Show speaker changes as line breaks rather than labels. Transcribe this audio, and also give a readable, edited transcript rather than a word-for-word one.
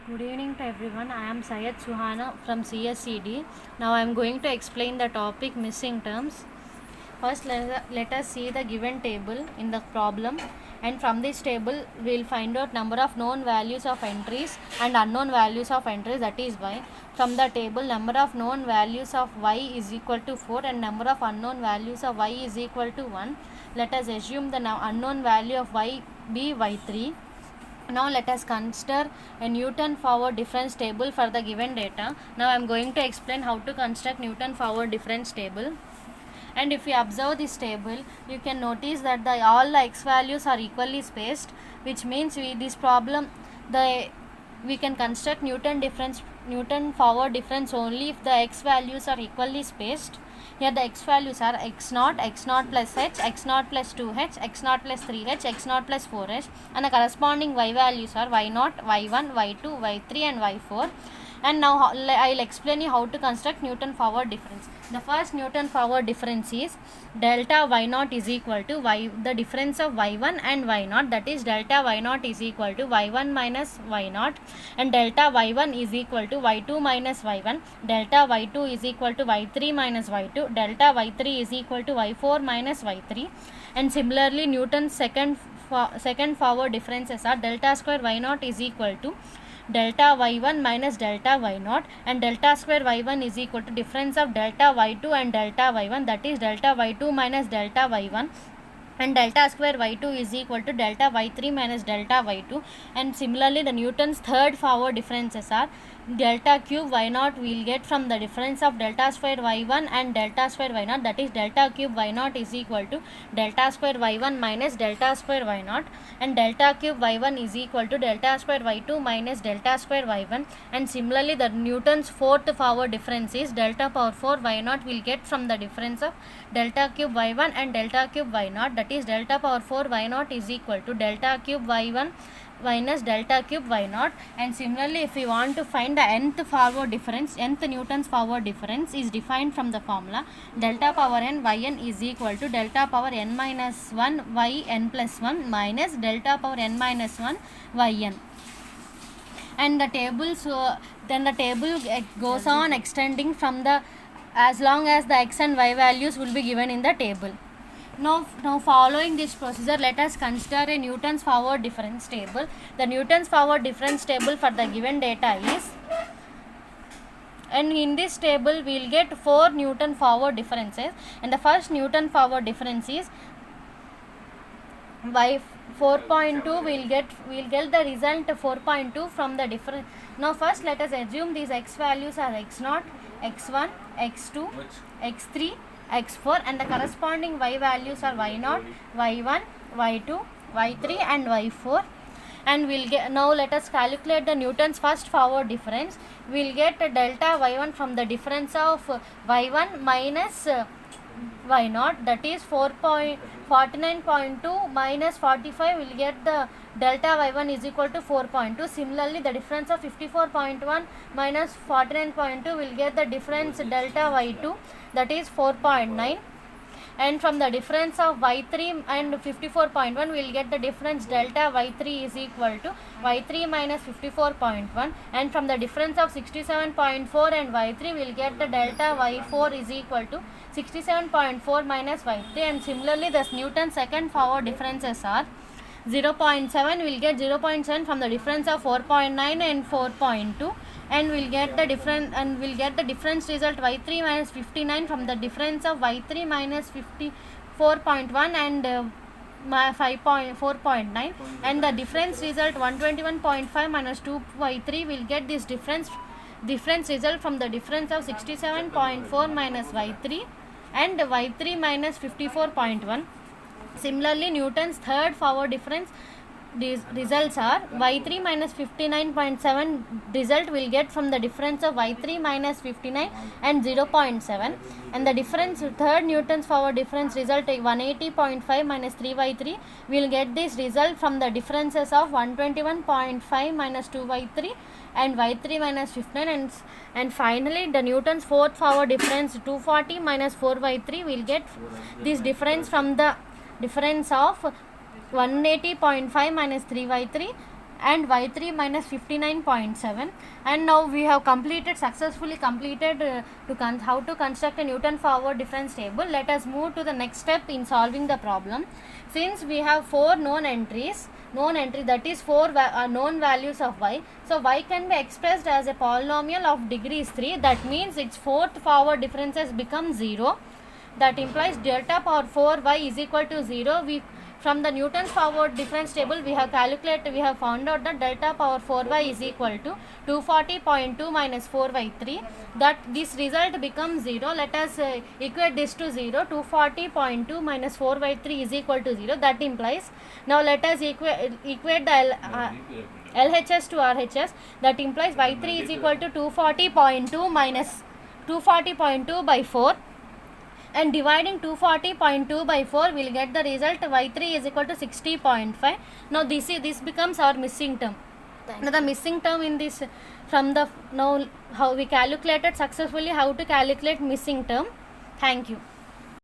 Good evening to everyone. I am Syed Suhana from CSCD. Now I am going to explain the topic missing terms. First, let us see the given table in the problem, and from this table we will find out number of known values of entries and unknown values of entries, that is y. From the table, number of known values of y is equal to 4 and number of unknown values of y is equal to 1. Let us assume the unknown value of y be y3. Now let us consider a Newton forward difference table for the given data. Now I am going to explain how to construct Newton forward difference table. And if you observe this table, you can notice that all the x values are equally spaced, which means we can construct Newton forward difference only if the x values are equally spaced. Here the x values are x0, x0 plus h, x0 plus 2h, x0 plus 3h, x0 plus 4h, and the corresponding y values are y0, y1, y2, y3 and y4. And now I will explain you how to construct Newton forward difference. The first Newton forward difference is delta y0 is equal to the difference of y1 and y0, that is delta y0 is equal to y1 minus y0, and delta y1 is equal to y2 minus y1, delta y2 is equal to y3 minus y2, delta y3 is equal to y4 minus y3. And similarly, Newton's second forward differences are delta square y0 is equal to delta y1 minus delta y0, and delta square y1 is equal to difference of delta y2 and delta y1, that is delta y2 minus delta y1, and delta square y2 is equal to delta y3 minus delta y2. And similarly, the Newton's third forward differences are delta cube y0 we will get from the difference of delta square y1 and delta square y0, that is delta cube y0 is equal to delta square y1 minus delta square y0, and delta cube y1 is equal to delta square y2 minus delta square y1. And similarly, the Newton's fourth forward difference is delta power 4 y0 will get from the difference of delta cube y1 and delta cube y0, that is delta power 4 y0 is equal to delta cube y1 minus delta cube y0. And similarly, if we want to find the nth Newton's forward difference is defined from the formula delta power n yn is equal to delta power n minus 1 yn plus 1 minus delta power n minus 1 yn. And the table goes on extending from the as long as the x and y values will be given in the table. Now following this procedure, let us consider a Newton's forward difference table. The Newton's forward difference table for the given data is, and in this table we will get 4 Newton forward differences, and the first Newton forward difference is by 4.2 we will get the result 4.2 from the difference. Now first let us assume these x values are x0, x1, x2, x3, x4, and the corresponding y values are y0, y1, y2, y3 and y4. And we'll get, now let us calculate the Newton's first forward difference. We'll get delta y1 from the difference of y1 minus y0, that is 49.2 minus 45 will get the delta y1 is equal to 4.2. Similarly, the difference of 54.1 minus 49.2 will get the difference delta y2, that is 4.9. And from the difference of y3 and 54.1 we will get the difference delta y3 is equal to y3 minus 54.1, and from the difference of 67.4 and y3 we will get the delta y4 is equal to 67.4 minus y3. And similarly, the Newton's second forward differences are 0.7 will get 0.7 from the difference of 4.9 and 4.2, and we'll get the difference result y3 minus 59 from the difference of y3 minus 54.1 and 4.9, and the difference result 121.5 minus 2y3 will get this difference result from the difference of 67.4 minus y3 and y3 minus 54.1. Similarly, Newton's third forward difference results are y3 minus 59.7 result will get from the difference of y3 minus 59 and 0.7, and the difference third Newton's forward difference result 180.5 minus 3y3 will get this result from the differences of 121.5 minus 2y3 and y3 minus 59, and finally the Newton's fourth forward difference 240 minus 4y3 will get this difference from the difference of 180.5 minus 3 by 3 and y3 minus 59.7. And now we have successfully completed how to construct a Newton forward difference table. Let us move to the next step in solving the problem. Since we have 4 known entries, that is 4 known values of y, so y can be expressed as a polynomial of degrees 3. That means its fourth forward differences become 0. That implies delta power 4y is equal to 0. From the Newton's forward difference table, we have found out that delta power 4y is equal to 240.2 minus 4y3. That this result becomes 0. Let us equate this to 0. 240.2 minus 4y3 is equal to 0. That implies, now let us equate the LHS to RHS. That implies y3 is equal to 240.2 minus 240.2 by 4. And dividing 240.2 by 4, we will get the result y3 is equal to 60.5. Now this becomes our missing term. Now the missing term in this, how we calculated successfully how to calculate missing term. Thank you.